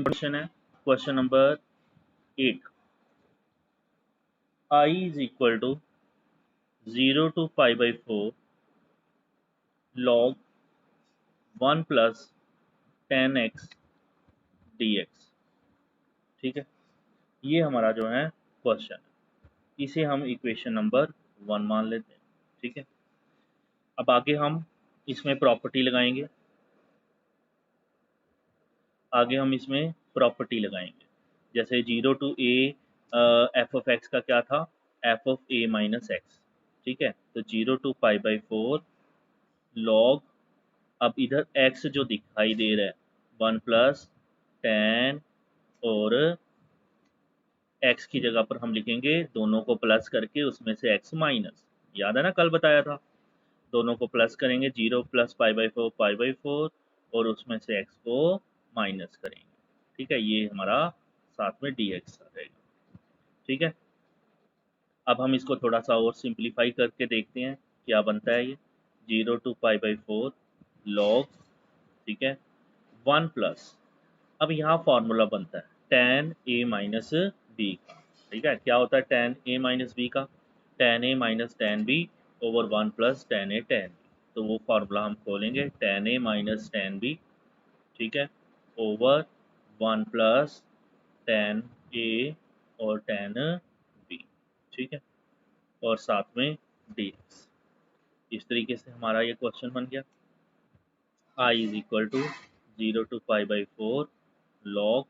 Question है question number 8। I is equal to 0 to pi by 4 log 1 plus 10x dx। ठीक है, ये हमारा जो है क्वेश्चन है, इसे हम इक्वेशन नंबर 1 मान लेते हैं। ठीक है, अब आगे हम इसमें प्रॉपर्टी लगाएंगे। जैसे 0 to a F of X का क्या था, F of a minus X. ठीक है, तो 0 टू पाई बाई 4 लॉग, अब इधर x जो दिखाई दे रहा है 1 प्लस 10, और x की जगह पर हम लिखेंगे दोनों को प्लस करके उसमें से x माइनस। याद है ना, कल बताया था, दोनों को प्लस करेंगे, 0 प्लस पाई बाई 4 और उसमें से x को माइनस करेंगे। ठीक है, ये हमारा साथ में dx आ जाएगा। ठीक है, अब हम इसको थोड़ा सा और सिंप्लीफाई करके देखते हैं क्या बनता है। ये 0 टू पाई बाई 4 लॉग, ठीक है, 1 प्लस, अब यहाँ फॉर्मूला बनता है tan a माइनस बी का। ठीक है, क्या होता है tan a माइनस बी का, tan a minus tan b over 1 plus tan a tan b। तो वो फार्मूला हम खोलेंगे, tan a minus tan b, ठीक है, ओवर 1 प्लस tan a और tan b। ठीक है, और साथ में dx। इस तरीके से हमारा ये क्वेश्चन बन गया। I is equal to 0 to pi by 4 log,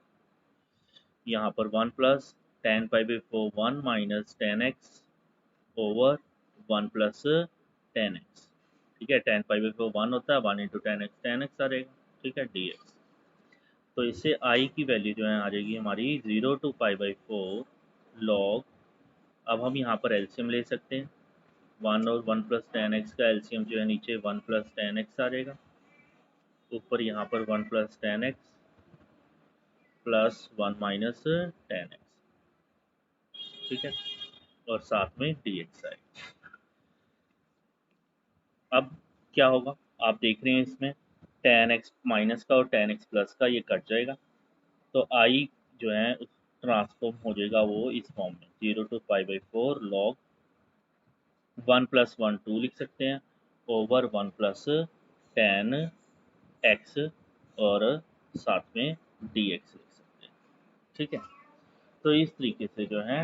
यहाँ पर 1 plus ten pi by 4 1 minus 10x over 1 plus 10x। ठीक है, 10 पाई बाई 4 1 होता है, 1 इंटू 10x आ जाएगा। ठीक है, dx। तो इससे I की वैल्यू जो है आ जाएगी हमारी 0 टू पाई बाई 4 लॉग, अब हम यहाँ पर एलसीएम ले सकते हैं, 1 और 1 प्लस 10x का एलसीएम जो है नीचे 1 प्लस 10x आ जाएगा, ऊपर यहाँ पर 1 plus 10x plus 1 minus 10x। ठीक है, और साथ में dx आएगा। अब क्या होगा, आप देख रहे हैं इसमें tan x माइनस का और tan x प्लस का ये कट जाएगा, तो I जो है ट्रांसफॉर्म हो जाएगा वो इस फॉर्म में, 0 to pi by 4 log 1 plus 1 2 लिख सकते हैं ओवर 1 प्लस tan x और साथ में dx लिख सकते हैं। ठीक है, तो इस तरीके से जो है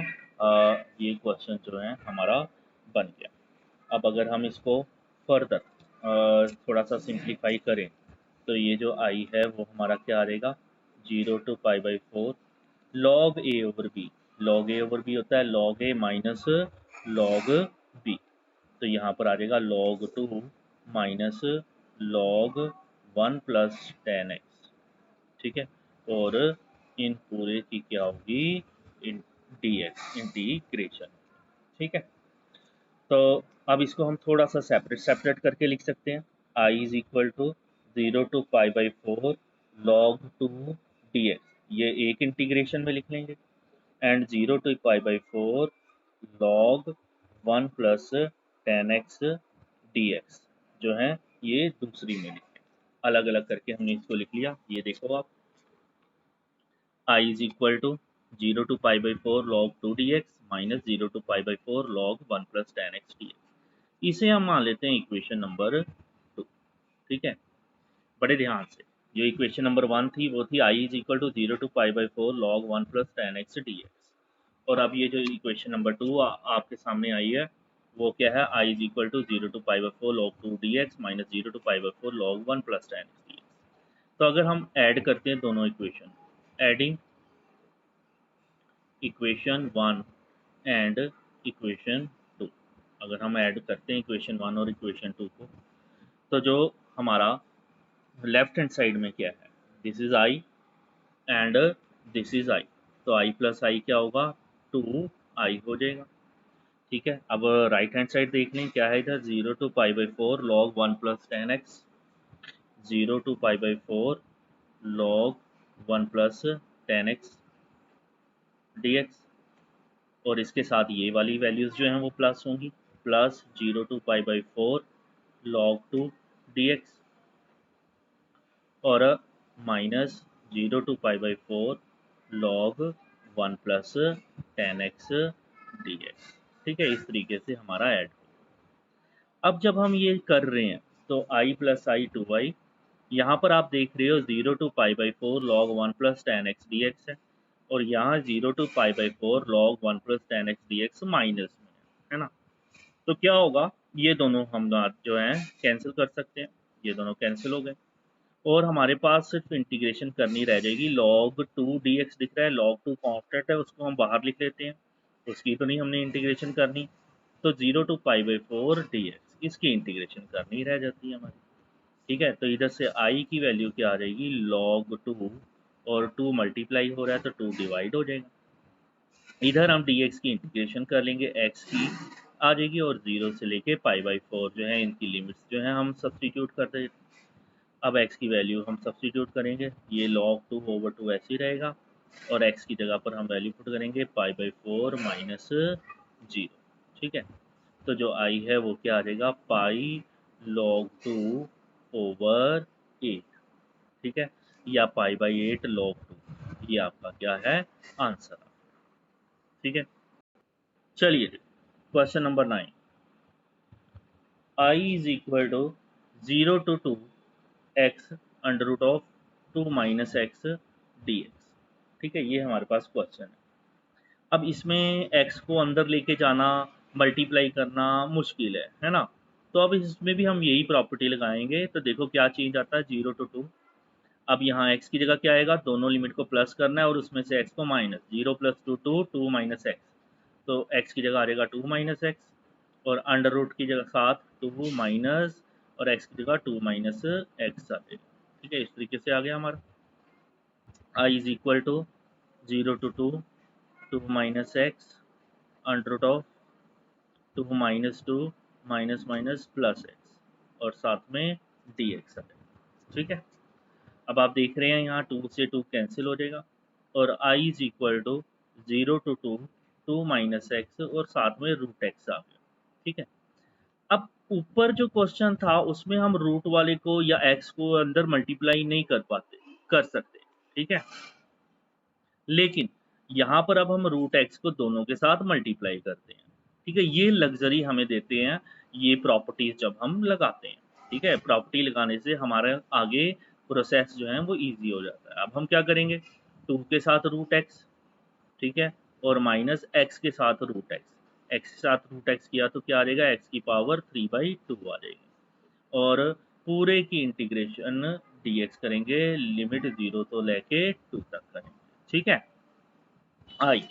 ये क्वेश्चन जो है हमारा बन गया। अब अगर हम इसको फर्दर थोड़ा सा सिंप्लीफाई करें तो ये जो आई है वो हमारा क्या आ जाएगा, 0 to pi by 4 log A over B. Log A over B होता है log A minus log B, तो यहाँ पर आ जाएगा log 2 minus log 1 plus 10x। ठीक है, और इन पूरे की क्या होगी, इन dx इंटीग्रेशन। ठीक है, तो अब इसको हम थोड़ा सा सेपरेट करके लिख सकते हैं। I is equal to 0 to pi by 4 log 2 dx, ये एक इंटीग्रेशन में लिख लेंगे, and 0 to pi by 4 log 1 plus 10x dx जो है ये दूसरी में लिखें। अलग अलग करके हमने इसको लिख लिया। ये देखो आप, I is equal to 0 to pi by 4 log 2 dx minus 0 to pi by 4 log 1 plus 10x dx। इसे हम मान लेते हैं इक्वेशन नंबर 2। ठीक है, बड़े ध्यान से, जो इक्वेशन नंबर 1 थी वो थी I is equal to 0 to pi by 4 log 1 plus 10x dx, और अब ये जो इक्वेशन नंबर 2 आपके सामने आई है वो क्या है, I is equal to 0 to pi by 4 log 2 dx minus 0 to pi by 4 log 1 plus 10x dx। तो अगर हम ऐड करते हैं दोनों equation, adding equation 1 and equation 2, अगर हम ऐड करते हैं इक्वेशन 1 और इक्वेशन 2 को, तो जो हमारा लेफ्ट हैंड साइड में क्या है, this is I and this is I, तो I प्लस I क्या होगा, 2I हो जाएगा। ठीक है, अब राइट हैंड साइड देख लें क्या है इधर, 0 to pi by 4 log 1 plus 10x, 0 to pi by 4 log 1 plus 10x dx, और इसके साथ ये वाली वैल्यूज जो हैं वो प्लस होंगी, plus 0 to pi by 4 log 2 dx और minus 0 to pi by 4 log 1 plus 10x dx। ठीक है, इस तरीके से हमारा ऐड। अब जब हम ये कर रहे हैं तो i प्लस आई टू वाई, यहाँ पर आप देख रहे हो 0 to pi by 4 log 1 plus 10x dx है, और यहाँ 0 to pi by 4 log 1 plus 10x dx minus में है ना। तो क्या होगा, ये दोनों हम जो है कैंसिल कर सकते हैं, ये दोनों कैंसिल हो गए, और हमारे पास सिर्फ इंटीग्रेशन करनी रह जाएगी। log 2 dx दिख रहा है, log 2 कांस्टेंट है, उसको हम बाहर लिख लेते हैं, उसकी तो नहीं हमने इंटीग्रेशन करनी। तो 0 टू पाई बाई 4 dx, इसकी इंटीग्रेशन करनी रह जाती है हमारी। ठीक है, तो इधर से i की वैल्यू क्या आ जाएगी, log 2, और 2 मल्टीप्लाई हो रहा है तो 2 डिवाइड हो जाएगा। इधर हम dx की इंटीग्रेशन कर लेंगे, x की आ जाएगी, और 0 से लेके पाई बाई 4 जो है इनकी लिमिट्स जो है हम सब्सटीट्यूट कर देते। अब x की वैल्यू हम सब्सटीट्यूट करेंगे, ये log 2 ओवर 2 ऐसे ही रहेगा, और x की जगह पर हम वैल्यू पुट करेंगे पाई बाई 4 माइनस 0। ठीक है, तो जो i है वो क्या आ जाएगा, पाई log 2 ओवर 8। ठीक है, या पाई बाई 8 log 2, ये आपका क्या है आंसर। ठीक है, चलिए question number 9, i is equal to 0 to 2 x under root of 2 minus x D x. ठीक है, ये हमारे पास क्वेश्चन है। अब इसमें x को अंदर लेके जाना, मल्टीप्लाई करना मुश्किल है ना। तो अब इसमें भी हम यही प्रॉपर्टी लगाएंगे, तो देखो क्या चेंज आता है, 0 to 2। अब यहाँ x की जगह क्या आएगा, दोनों लिमिट को प्लस करना है और उसमें से x को माइनस, 0 प्लस 2 2, 2 माइनस एक्स, तो x की जगह आ जाएगा 2 माइनस एक्स, और अंडर रूट की जगह साथ 2 माइनस, और x की जगह 2 माइनस एक्स आ जाएगा। ठीक है, इस तरीके से आ गया हमारा i is equal to 0 to 2 2 minus X under root of 2 minus 2 minus minus plus X, और साथ में डी एक्स आ जाएगा। ठीक है, अब आप देख रहे हैं यहाँ 2 से 2 कैंसिल हो जाएगा, और i is equal to 0 to 2 2 minus X, और साथ में रूट एक्स आ गया। ठीक है, अब ऊपर जो क्वेश्चन था उसमें हम रूट वाले को या x को अंदर मल्टीप्लाई नहीं कर पाते, कर सकते। ठीक है, लेकिन यहाँ पर अब हम रूट एक्स को दोनों के साथ मल्टीप्लाई करते हैं। ठीक है, ये लग्जरी हमें देते हैं ये प्रॉपर्टीज जब हम लगाते हैं। ठीक है, प्रॉपर्टी लगाने से हमारा आगे प्रोसेस जो है वो इजी हो जाता है। अब हम क्या करेंगे, 2 के साथ रूट एक्स, ठीक है, और माइनस एक्स के साथ रूट एक्स, एक्स के साथ रूट एक्स किया तो क्या आ जाएगा, एक्स की पावर 3/2 आ जाएगी, और पूरे की इंटीग्रेशन dx करेंगे, लिमिट 0 तो लेके 2 तक करेंगे। ठीक है, आई,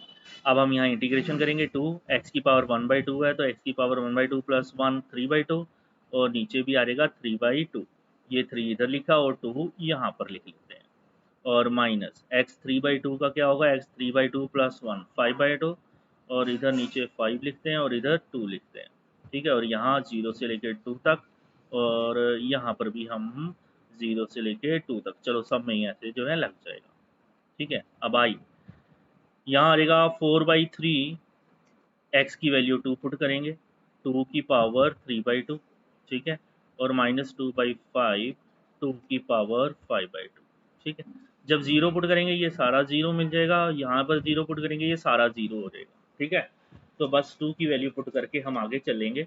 अब हम यहाँ इंटीग्रेशन करेंगे, 2 एक्स की पावर 1/2 है तो एक्स की पावर 1/2 प्लस 1 3/2, और नीचे भी आ जाएगा 3/2, ये 3 इधर लिखा और 2 यहाँ पर लिख लेते हैं, और माइनस एक्स 3/2 का क्या होगा, एक्स 3/2 प्लस 1 5/2, और इधर नीचे 5 लिखते हैं और इधर 2 लिखते हैं। ठीक है, और यहाँ 0 से लेकर 2 तक, और यहाँ पर भी हम 0 से लेकर 2 तक, चलो सब में ही ऐसे जो है लग जाएगा। ठीक है, अब आई यहाँ आ जाएगा 4/3, एक्स की वैल्यू 2 पुट करेंगे, 2 की पावर 3/2। ठीक है, और माइनस 2/5, 2 की पावर 5/2। ठीक है, जब 0 पुट करेंगे ये सारा 0 मिल जाएगा, यहाँ पर 0 पुट करेंगे ये सारा 0 हो जाएगा। ठीक है, तो बस 2 की वैल्यू पुट करके हम आगे चलेंगे।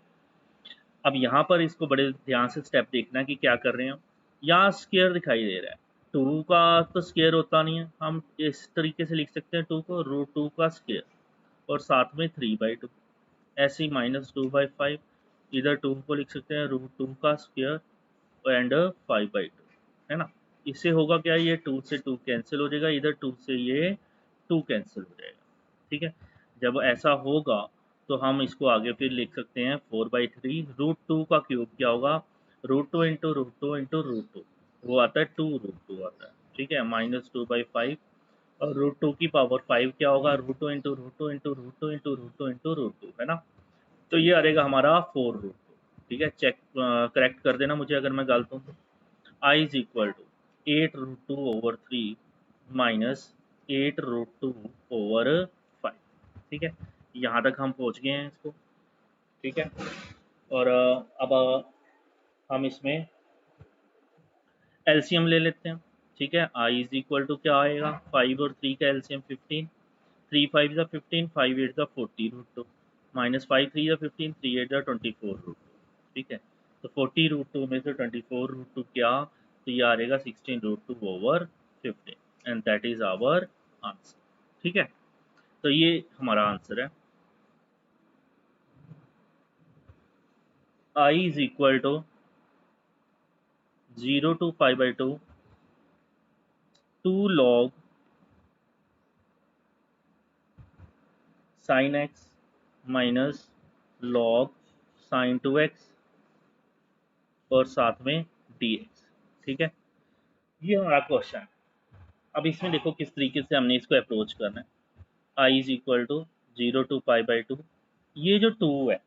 अब यहाँ पर इसको बड़े ध्यान से स्टेप देखना कि क्या कर रहे हैं हम। यहाँ स्क्वायर दिखाई दे रहा है, 2 का तो स्क्वायर होता नहीं है, हम इस तरीके से लिख सकते हैं 2 को √2 का स्क्वायर, और साथ में 3/2, ऐसे ही -2/5, इधर 2 को लिख सकते हैं √2 का स्क्वायर एंड 5/2, है ना। इससे होगा क्या, ये 2 से 2 कैंसिल हो जाएगा, इधर 2 से ये 2 कैंसिल हो जाएगा। ठीक है, जब ऐसा होगा तो हम इसको आगे फिर लिख सकते हैं 4/3, √2 का क्यूब क्या होगा, √2 इंटू √2 इंटू √2, वो आता है 2√2 आता है। ठीक है, -2/5, और √2 की पावर 5 क्या होगा, √2 इंटू √2 इंटू √2 इंटू √2 इंटू √2, है ना। तो ये आ रहेगा हमारा 4√2। ठीक है, चेक करेक्ट कर देना मुझे अगर मैं गलत हूँ तो। I is equal to 8√2 over 3 minus 8√2 over 5। ठीक है, यहाँ तक हम पहुँच गए हैं इसको। ठीक है, और अब हम इसमें एलसीएम ले लेते हैं। ठीक है। आई इज इक्वल टू क्या आएगा, 5 और 3 का एलसीएम 15, 3 5 ज़ा 15, 5 8 ज़ा 40√2, माइनस 5 3 ज़ा 15, 3 8 ज़ा 24√2। ठीक है, तो 40√2 में से 24√2 क्या, तो ये आ रहेगा 16√2/15, and that is our answer. ठीक है, तो ये हमारा आंसर है। I is equal to 0 to 5/2 2 log sin x minus log sin 2x और साथ में dx। ठीक है, ये हमारा क्वेश्चन है। अब इसमें देखो किस तरीके से हमने इसको अप्रोच करना है। I is equal to 0 to π/2, ये जो 2 है,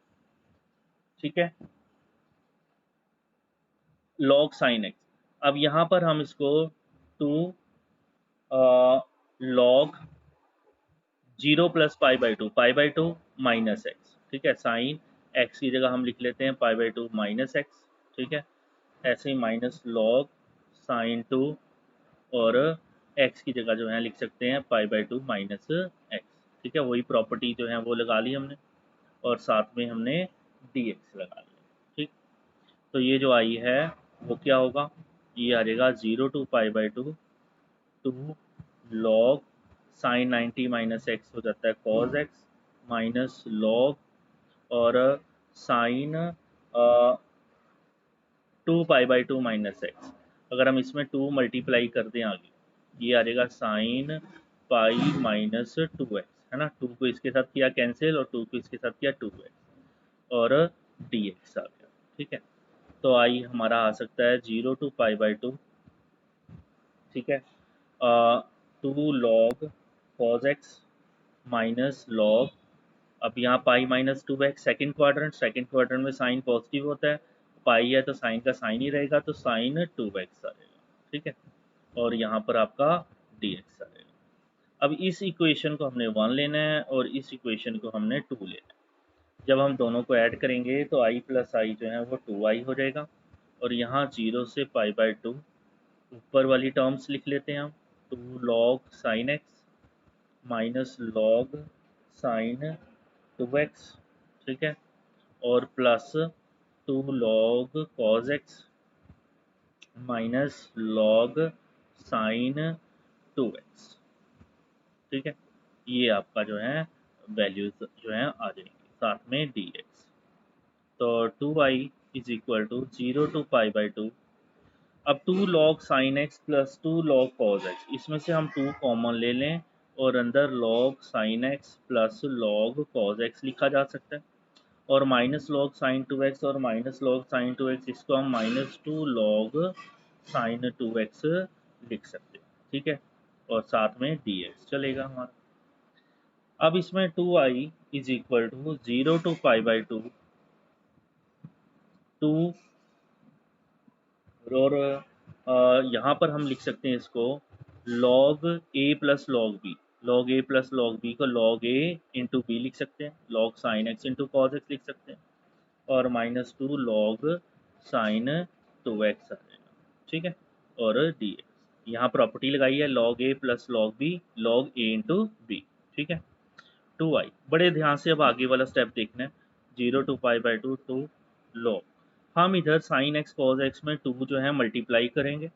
ठीक है, log sin x। अब यहाँ पर हम इसको 2 log 0 + π/2 माइनस एक्स। ठीक है, साइन एक्स की जगह हम लिख लेते हैं π/2 माइनस एक्स। ठीक है, ऐसे ही माइनस लॉग साइन 2 और एक्स की जगह जो है लिख सकते हैं π/2 माइनस एक्स। ठीक है, वही प्रॉपर्टी जो है वो लगा ली हमने और साथ में हमने dx लगा लिया। ठीक, तो ये जो आई है वो क्या होगा, ये आ जाएगा 0 to π/2 2 log sine 90 minus X हो जाता है कॉज एक्स माइनस लॉग और साइन 2π/2 माइनस एक्स। अगर हम इसमें 2 मल्टीप्लाई कर दें आगे, ये आ जाएगा साइन पाई माइनस 2x, है ना। 2 को इसके साथ किया कैंसिल और 2 को इसके साथ किया 2x और dx आ गया। ठीक है, तो आई हमारा आ सकता है 0 to π/2, ठीक है, 2 log cos x minus log, अब यहाँ pi minus 2x second quadrant में साइन पॉजिटिव होता है, पाई है तो साइन का साइन ही रहेगा, तो साइन 2x आ जाएगा। ठीक है, और यहाँ पर आपका dx आ जाएगा। अब इस इक्वेशन को हमने 1 लेना है और इस इक्वेशन को हमने 2 लेना है। जब हम दोनों को ऐड करेंगे तो i + i जो है वो 2i हो जाएगा और यहाँ 0 से π/2 ऊपर वाली टर्म्स लिख लेते हैं हम, 2 log sin x minus log sin 2x। ठीक है, और plus 2 log cos x minus log sin 2x। ठीक है, ये आपका जो है वैल्यूज जो है आ जाएंगे साथ में dx। तो 2i is equal to 0 to π/2, अब 2 log sin x plus 2 log cos x, इसमें से हम 2 कॉमन ले लें और अंदर log sin x plus log cos x लिखा जा सकता है और माइनस log sin 2x और माइनस log sin 2x, इसको हम माइनस 2 log sin 2x लिख सकते हैं। ठीक है, और साथ में dx चलेगा हमारा। अब इसमें 2i is equal to 0 to π/2 2, और यहाँ पर हम लिख सकते हैं इसको log a plus log b, log a plus log b को log a इंटू बी लिख सकते हैं, log sin x into cos x लिख सकते हैं और माइनस 2 log sin 2x आ जाएगा। ठीक है, और dx यहाँ प्रॉपर्टी लगाई है log a plus log b log a into B. ठीक है, 2i, बड़े ध्यान से अब आगे वाला स्टेप देखना है। 0 to π/2 2 log, हम इधर sin x cos x में 2 जो है मल्टीप्लाई करेंगे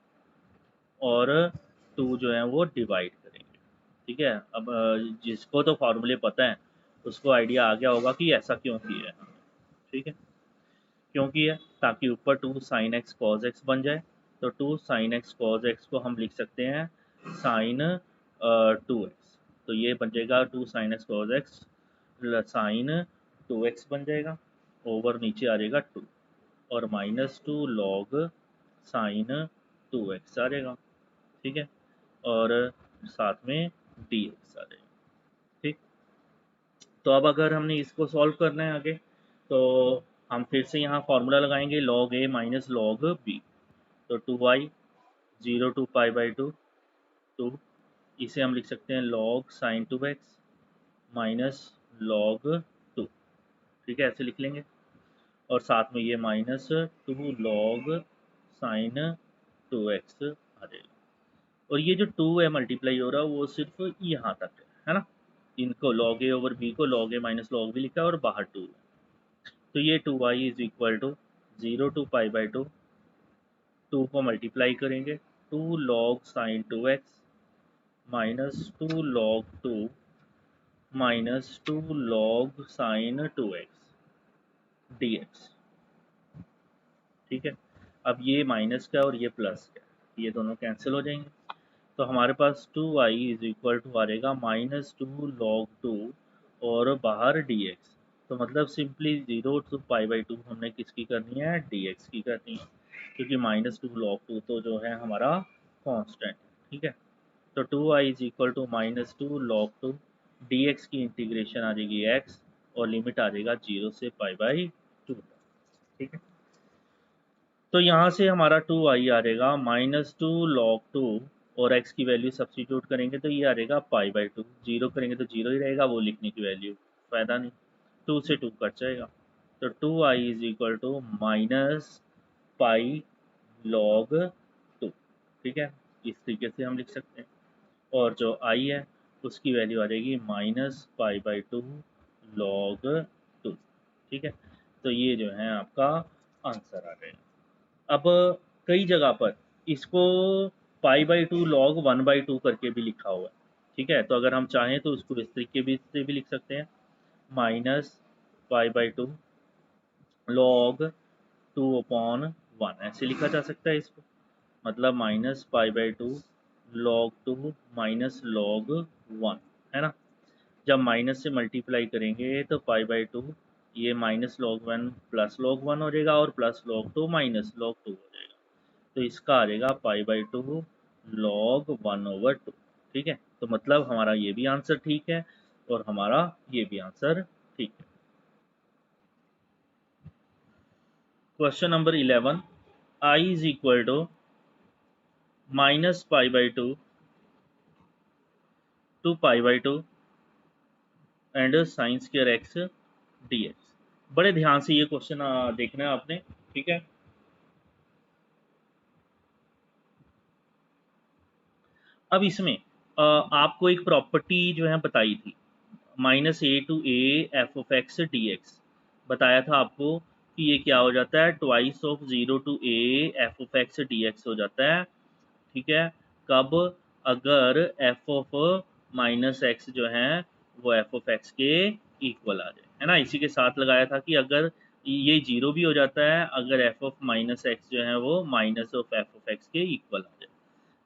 और 2 जो है वो डिवाइड करेंगे। ठीक है, अब जिसको तो फार्मूले पता है उसको आइडिया आ गया होगा कि ऐसा क्यों किया है हमने। ठीक है, क्यों किया, ताकि ऊपर 2 sin x cos x बन जाए, तो 2 sin x cos x को हम लिख सकते हैं sin 2x, तो ये बन जाएगा 2 sin x cos x sin 2x बन जाएगा, ओवर नीचे आ जाएगा 2 और माइनस 2 log sin 2x आ जाएगा। ठीक है, और साथ में dx आ जाएगा। ठीक, तो अब अगर हमने इसको सॉल्व करना है आगे, तो हम फिर से यहाँ फॉर्मूला लगाएंगे log a minus log b, तो 2i 0 to π/2 2, इसे हम लिख सकते हैं log sin 2x minus log 2। ठीक है, ऐसे लिख लेंगे और साथ में ये माइनस 2 log sin 2x आ जाएगा। और ये जो 2 है मल्टीप्लाई हो रहा है वो सिर्फ यहाँ तक है ना। इनको log a ओवर b को log a minus log b लिखा है और बाहर 2 है। तो ये 2y is equal to 0 to π/2, 2 को मल्टीप्लाई करेंगे 2 log sin 2x minus 2 log 2 minus 2 log sin 2x dx। ठीक है, अब ये माइनस का और ये प्लस का, ये दोनों कैंसिल हो जाएंगे। तो हमारे पास 2y इज इक्वल टू आ रहेगा माइनस 2 log 2 और बाहर dx। तो मतलब सिंपली 0 to π/2 हमने किसकी करनी है, dx की करनी है, क्योंकि माइनस 2 log 2 तो जो है हमारा कांस्टेंट। ठीक है, तो 2y is equal to minus 2 log 2 dx की इंटीग्रेशन आ जाएगी x और लिमिट आ जाएगा 0 से π/2। ठीक है, तो यहाँ से हमारा 2y आ रहेगा माइनस 2 log 2 और x की वैल्यू सब्सटीट्यूट करेंगे तो ये आ रहेगा π/2। जीरो करेंगे तो जीरो ही रहेगा, वो लिखने की वैल्यू फायदा नहीं, 2 से 2 कट जाएगा। तो 2y is equal to minus pi log 2। ठीक है, इस तरीके से हम लिख सकते हैं। और जो i है उसकी वैल्यू आ जाएगी माइनस π/2 log 2। ठीक है, तो ये जो है आपका आंसर आ जाएगा। अब कई जगह पर इसको π/2 log 1/2 करके भी लिखा हुआ है। ठीक है, तो अगर हम चाहें तो उसको इस तरीके से भी लिख सकते हैं, माइनस π/2 log 2/1 ऐसे लिखा जा सकता है इसको। मतलब माइनस π/2 log 2 माइनस log 1 है ना। जब माइनस से मल्टीप्लाई करेंगे तो π/2 ये माइनस log 1 प्लस log 1 हो जाएगा और प्लस log 2 माइनस log 2 हो जाएगा। तो इसका आ जाएगा π/2 log 1/2। ठीक है, तो मतलब हमारा ये भी आंसर ठीक है और हमारा ये भी आंसर ठीक है। Question number 11, i is equal to minus π/2 to π/2 and sine square x dx। बड़े ध्यान से ये क्वेश्चन देखना है आपने। ठीक है, अब इसमें आपको एक प्रॉपर्टी जो है बताई थी, -a to a f(x) dx। बताया था आपको कि ये क्या हो जाता है, twice of 0 to a f(x) dx हो जाता है। ठीक है, कब, अगर f ऑफ माइनस एक्स जो है वो f(x) के इक्वल आ जाए, है ना। इसी के साथ लगाया था कि अगर ये जीरो भी हो जाता है अगर f ऑफ माइनस एक्स जो है वो माइनस ऑफ f(x) के इक्वल आ जाए।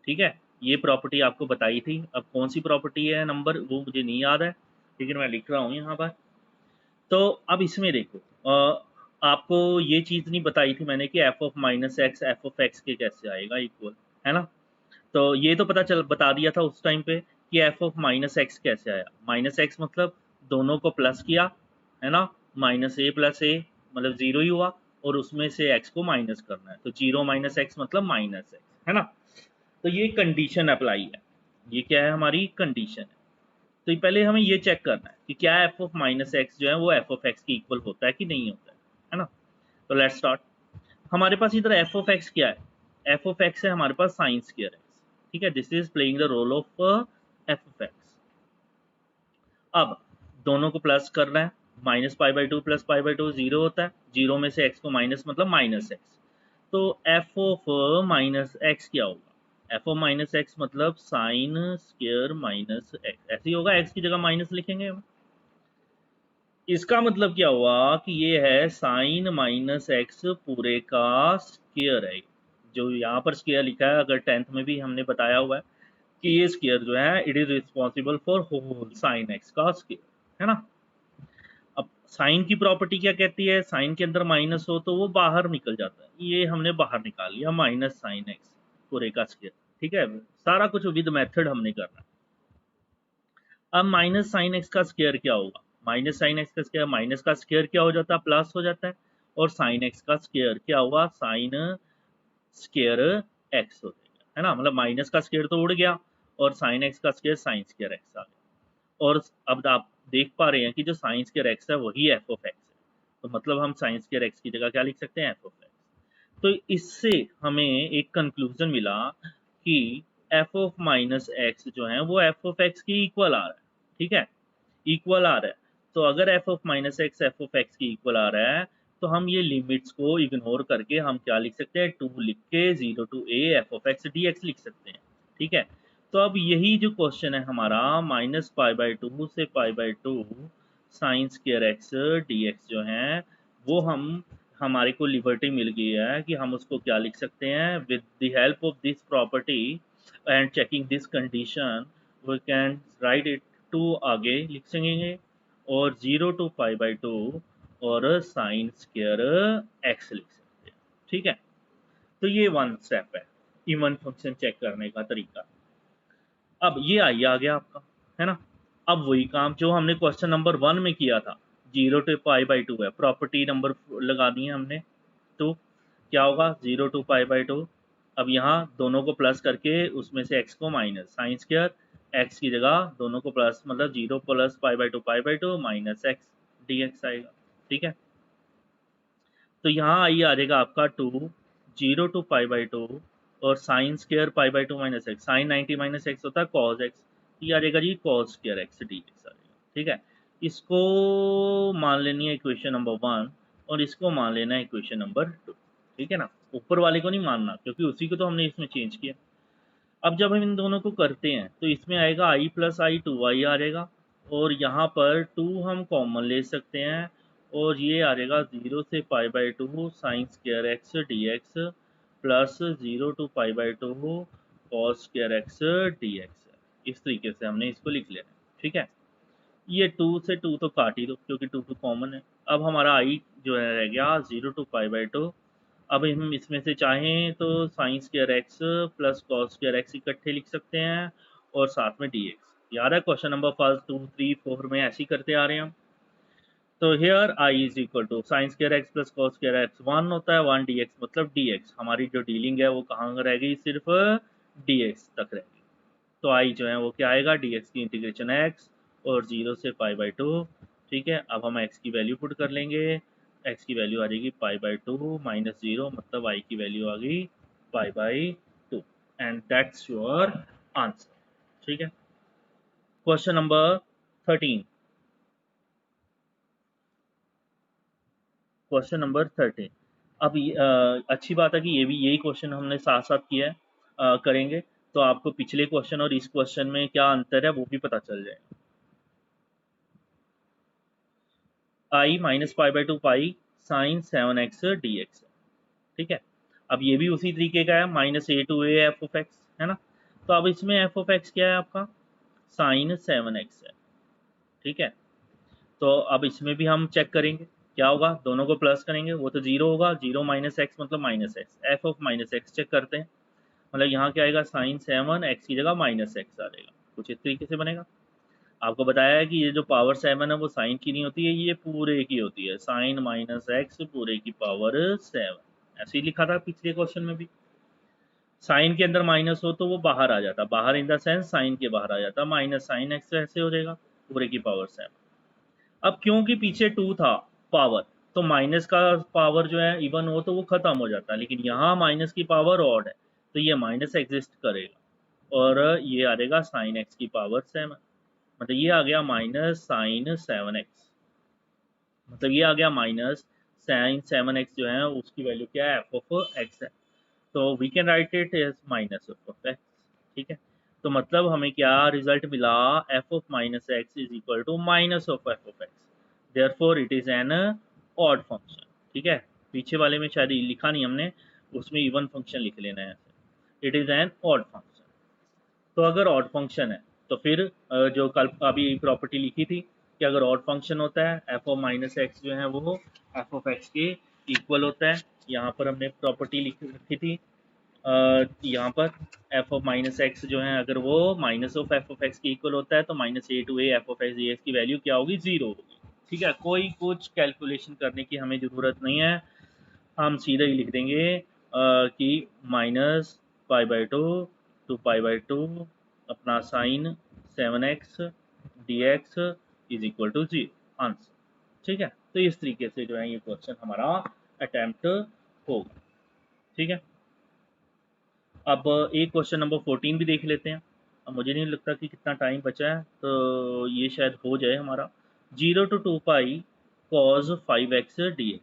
ठीक है, ये प्रॉपर्टी आपको बताई थी। अब कौन सी प्रॉपर्टी है नंबर वो मुझे नहीं याद है, लेकिन मैं लिख रहा हूँ यहाँ पर। तो अब इसमें देखो, आपको ये चीज़ नहीं बताई थी मैंने कि f of minus x f of x के कैसे आएगा इक्वल, है ना। तो ये तो बता दिया था उस टाइम पे कि f ऑफ माइनस एक्स कैसे आया। माइनस एक्स मतलब दोनों को प्लस किया, है ना, माइनस ए प्लस ए मतलब जीरो ही हुआ, और उसमें से x को माइनस करना है, तो जीरो माइनस एक्स मतलब माइनस एक्स, है ना। तो ये कंडीशन अप्लाई है, ये क्या है, हमारी कंडीशन है। तो पहले हमें ये चेक करना है कि क्या f ऑफ माइनस एक्स जो है वो f ऑफ एक्स की इक्वल होता है कि नहीं होता है ना। तो लेट्स स्टार्ट। हमारे पास इधर f ऑफ एक्स क्या है, f ऑफ एक्स है हमारे पास साइन स्क्वायर एक्स। ठीक है, this is playing the role of f of x. अब दोनों को प्लस करना है, माइनस π/2 प्लस π/2 जीरो होता है, जीरो में से x को माइनस मतलब माइनस एक्स। तो f ऑफ माइनस एक्स क्या होगा, f ऑफ माइनस एक्स मतलब साइन स्क्वायर माइनस एक्स, ऐसे ही होगा, x की जगह माइनस लिखेंगे हम। इसका मतलब क्या हुआ कि ये है साइन माइनस एक्स पूरे का स्क्वायर है। जो यहाँ पर स्क्वायर लिखा है, अगर 10th में भी हमने बताया हुआ है कि ये स्क्वायर जो है it is responsible for whole sine x का स्क्वायर, है ना। अब साइन की प्रॉपर्टी क्या कहती है, साइन के अंदर माइनस हो तो वो बाहर निकल जाता है, ये हमने बाहर निकाल लिया माइनस साइन एक्स पूरे का स्क्वायर। ठीक है, सारा कुछ विद मेथड हमने करना है। अब माइनस साइन एक्स का स्क्वायर क्या होगा, माइनस साइन एक्स का स्क्वायर, माइनस का स्क्वायर क्या हो जाता है, प्लस हो जाता है, और साइन एक्स का स्क्वायर क्या हुआ, साइन स्क्वायर एक्स हो जाएगा, है ना। मतलब माइनस का स्क्वायर तो उड़ गया और साइन एक्स का स्क्वायर साइन स्क्वायर एक्स आ गया। और अब आप देख पा रहे हैं कि जो साइन स्क्वायर एक्स है वही एफ ऑफ एक्स है, तो मतलब हम साइन स्क्वायर एक्स की जगह क्या लिख सकते हैं, एफ ऑफ एक्स। तो इससे हमें एक कंक्लूजन मिला कि एफ ऑफ माइनस एक्स जो है वो एफ ऑफ एक्स की इक्वल आ रहा है, ठीक है, इक्वल आ रहा है। तो अगर F of minus x f of x की इक्वल आ रहा है तो हम ये लिमिट्स को इग्नोर करके हम क्या लिख सकते हैं, 2 लिख के 0 to a f of x D x लिख सकते हैं, ठीक है। तो अब यही जो क्वेश्चन है हमारा -π/2 से π/2 sine square x D x जो है वो हमारे को लिबर्टी मिल गई है कि हम उसको क्या लिख सकते हैं, with the help of this property and checking this condition we can write it to आगे लिख सकेंगे और 0 टू π/2 और साइन स्क्वायर एक्स लिख सकते हैं, ठीक है। तो ये वन स्टेप है इवन फंक्शन चेक करने का तरीका। अब ये आई आ गया आपका, है ना। अब वही काम जो हमने क्वेश्चन नंबर 1 में किया था, 0 टू π/2 है, प्रॉपर्टी नंबर लगा दी है हमने, तो क्या होगा 0 टू π/2। अब यहाँ दोनों को प्लस करके उसमें से x को माइनस, साइन स्क्वायर एक्स की जगह दोनों को प्लस, मतलब 0 plus π/2 minus x D x आएगा, ठीक है। तो यहाँ आइए आ जाएगा आपका 2 0 टू π/2 और sine square π/2 minus x, sine 90 minus x होता है कॉस एक्स, ये आ जाएगा जी cos square x D x आ जाएगा, ठीक है। इसको मान लेनी है इक्वेशन नंबर 1 और इसको मान लेना है इक्वेशन नंबर 2, ठीक है ना। ऊपर वाले को नहीं मानना क्योंकि उसी को तो हमने इसमें चेंज किया। अब जब हम इन दोनों को करते हैं तो इसमें आएगा i प्लस आई 2i आ जाएगा और यहाँ पर 2 हम कॉमन ले सकते हैं और ये आ जाएगा 0 से π/2 sine square x D x plus 0 to π/2 cos square x D x. इस तरीके से हमने इसको लिख लिया है, ठीक है। ये 2 से 2 तो काट ही दो क्योंकि 2 2 कॉमन है। अब हमारा i जो है रह गया 0 टू π/2। अब हम इसमें से चाहें तो sign square x plus cos square x इकट्ठे लिख सकते हैं और साथ में डी एक्स। याद है क्वेश्चन नंबर 1 2 3 4 में ऐसे ही करते आ रहे हैं हम। तो here I is equal to sine square x plus cos square x 1 होता है, 1 डी एक्स मतलब डी एक्स। हमारी जो डीलिंग है वो कहाँ रह गई, सिर्फ डी एक्स तक रह गई। तो आई जो है वो क्या आएगा, डी एक्स की इंटीग्रेशन एक्स और 0 से π/2, ठीक है। अब हम x की वैल्यू पुट कर लेंगे, x की वैल्यू आ जाएगी π/2 माइनस 0 मतलब y की वैल्यू आ गई π/2 एंड दैट्स योर आंसर, ठीक है। Question number 13, question number 13। अब अच्छी बात है कि ये भी यही क्वेश्चन हमने साथ साथ किया है, करेंगे तो आपको पिछले क्वेश्चन और इस क्वेश्चन में क्या अंतर है वो भी पता चल जाएगा। i minus π/2 pi sine 7x d x, ठीक है। अब ये भी उसी तरीके का है, -a to a F of x, है ना। तो अब इसमें एफ ऑफ एक्स क्या है आपका, साइन 7x है, ठीक है। तो अब इसमें भी हम चेक करेंगे क्या होगा, दोनों को प्लस करेंगे वो तो 0 होगा, 0 माइनस एक्स मतलब minus x, f of minus x check करते हैं, मतलब यहाँ क्या आएगा साइन 7 एक्स की जगह माइनस एक्स आ जाएगा, कुछ इस तरीके से बनेगा। आपको बताया है कि ये जो पावर 7 है वो साइन की नहीं होती है, ये पूरे की होती है, साइन माइनस एक्स पूरे की पावर 7, ऐसे ही लिखा था पिछले क्वेश्चन में भी। साइन के अंदर माइनस हो तो वो बाहर आ जाता, बाहर इन द सेंस साइन के बाहर आ जाता, माइनस साइन एक्स ऐसे हो जाएगा पूरे की पावर 7। अब क्योंकि पीछे 2 था पावर, तो माइनस का पावर जो है इवन हो तो वो खत्म हो जाता है, लेकिन यहाँ माइनस की पावर ऑड है तो ये माइनस एग्जिस्ट करेगा और ये आ जाएगा साइन एक्स की पावर 7, मतलब ये आ गया माइनस साइन 7x, मतलब ये आ गया माइनस साइन 7x जो है उसकी वैल्यू क्या है, एफ ऑफ एक्स है। तो we can write it as minus of x, ठीक है। तो मतलब हमें क्या रिजल्ट मिला, f of minus x is equal to minus of f of x, therefore it is an odd function, ठीक है। पीछे वाले में शायद लिखा नहीं हमने, उसमें इवन फंक्शन लिख लेना है, it is an odd function. तो अगर ऑड फंक्शन है तो फिर जो कल अभी प्रॉपर्टी लिखी थी कि अगर ऑड फंक्शन होता है एफ ऑफ माइनस एक्स जो है वो एफ ऑफ एक्स के इक्वल होता है। यहाँ पर हमने प्रॉपर्टी लिख रखी थी, यहाँ पर एफ ऑफ माइनस एक्स जो है अगर वो माइनस ऑफ एक्स के इक्वल होता है तो minus a to a f of x D x की वैल्यू क्या होगी, 0 होगी, ठीक है। कोई कुछ कैलकुलेशन करने की हमें ज़रूरत नहीं है, हम सीधे ही लिख देंगे कि माइनस π/2 टू π/2 अपना sine 7x dx is equal to 0 answer, ठीक है। तो इस तरीके से जो है ये क्वेश्चन हमारा अटेम्प्ट होगा, ठीक है। अब एक क्वेश्चन नंबर 14 भी देख लेते हैं। अब मुझे नहीं लगता कि कितना टाइम बचा है, तो ये शायद हो जाए हमारा। 0 to 2 pi cause 5x dx।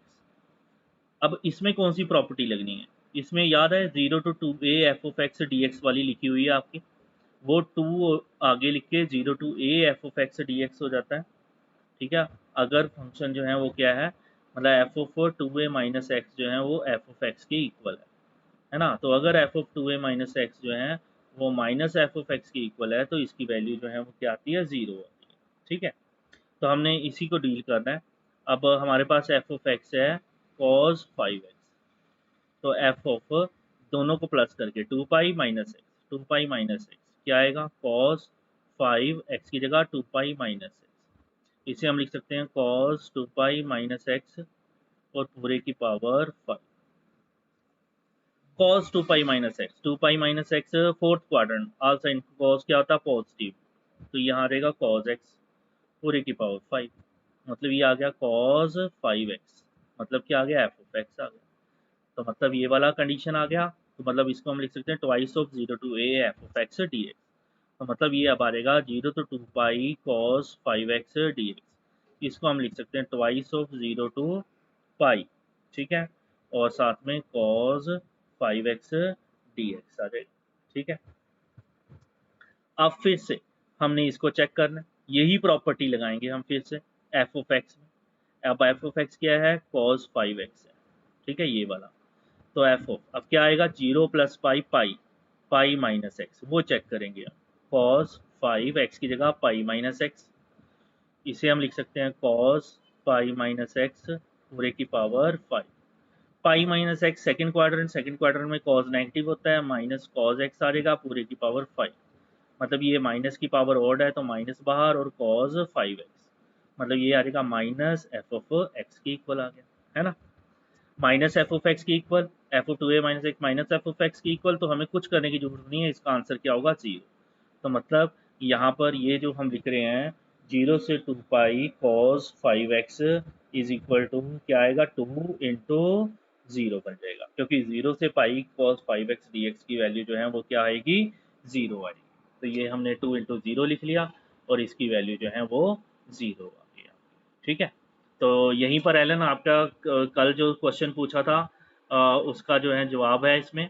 अब इसमें कौन सी प्रॉपर्टी लगनी है? इसमें याद है 0 to 2a F of x D x वाली लिखी हुई है आपकी, वो 2 आगे लिख के 0 to a F of x D x हो जाता है। ठीक है, अगर फंक्शन जो है वो क्या है, मतलब F of 2a minus x जो है वो एफ ऑफ एक्स के इक्वल है ना। तो अगर F of 2a minus x जो है वो माइनस एफ ऑफ एक्स के इक्वल है, तो इसकी वैल्यू जो है वो क्या आती है, 0 आती है। ठीक है, तो हमने इसी को डील करना है। अब हमारे पास एफ ऑफ एक्स है cos 5x, तो एफ ऑफ दोनों को प्लस करके 2 पाई माइनस एक्स क्या आएगा, cos 5x की जगह 2 पाई माइनस एक्स। इसे हम लिख सकते हैं cos 2 पाई माइनस एक्स और पूरे की power 5। cos 2 pi minus x, 2 pi minus x fourth quadrant, all sine cos क्या होता है, पॉजिटिव, तो यहाँ रहेगा cos x पूरे की पावर 5। मतलब ये आ गया cos 5x, मतलब क्या आ गया, एफ ऑफ एक्स आ गया। तो मतलब ये वाला कंडीशन आ गया। तो मतलब इसको हम लिख सकते हैं twice of 0 to a F of x D x. तो मतलब ये अब आ रहेगा 0 to 2 pi cos 5x dx। इसको हम लिख सकते हैं ट्वाइस ऑफ 0 to पाई। ठीक है, और साथ में cos 5x dx आ जाएगा। ठीक है, अब फिर से हमने इसको चेक करना है, यही प्रॉपर्टी लगाएंगे हम फिर से एफ ऑफ एक्स में। अब एफ ऑफ एक्स क्या है, cos 5x है। ठीक है, ये वाला। तो एफ ऑफ अब क्या आएगा, 0 + पाई, पाई माइनस एक्स, वो चेक करेंगे हम। cos 5x की जगह पाई माइनस एक्स, इसे हम लिख सकते हैं cos पाई माइनस एक्स पूरे की पावर 5। पाई माइनस एक्स सेकंड क्वाड्रेंट में cos नेगेटिव होता है, माइनस cos x आ जाएगा पूरे की पावर 5। मतलब ये माइनस की पावर ऑड है तो माइनस बाहर, और cos 5x मतलब ये आ जाएगा माइनस एफ ऑफ एक्स की इक्वल आ गया, है ना। माइनस एफ ऑफ एक्स की equal, F of 2a minus x minus F of x की इक्वल, तो हमें कुछ करने की जरूरत नहीं है, इसका आंसर क्या होगा, 0। तो मतलब यहाँ पर ये जो हम लिख रहे हैं 0 से 2 pi cos 5x is equal to क्या आएगा, 2 × 0 बन जाएगा, क्योंकि 0 से पाई cos 5x dx की वैल्यू जो है वो क्या आएगी, 0 आएगी। तो ये हमने 2 × 0 लिख लिया और इसकी वैल्यू जो है वो 0 आ गया। ठीक है, तो यहीं पर एलन आपका कल जो क्वेश्चन पूछा था उसका जो है जवाब है इसमें।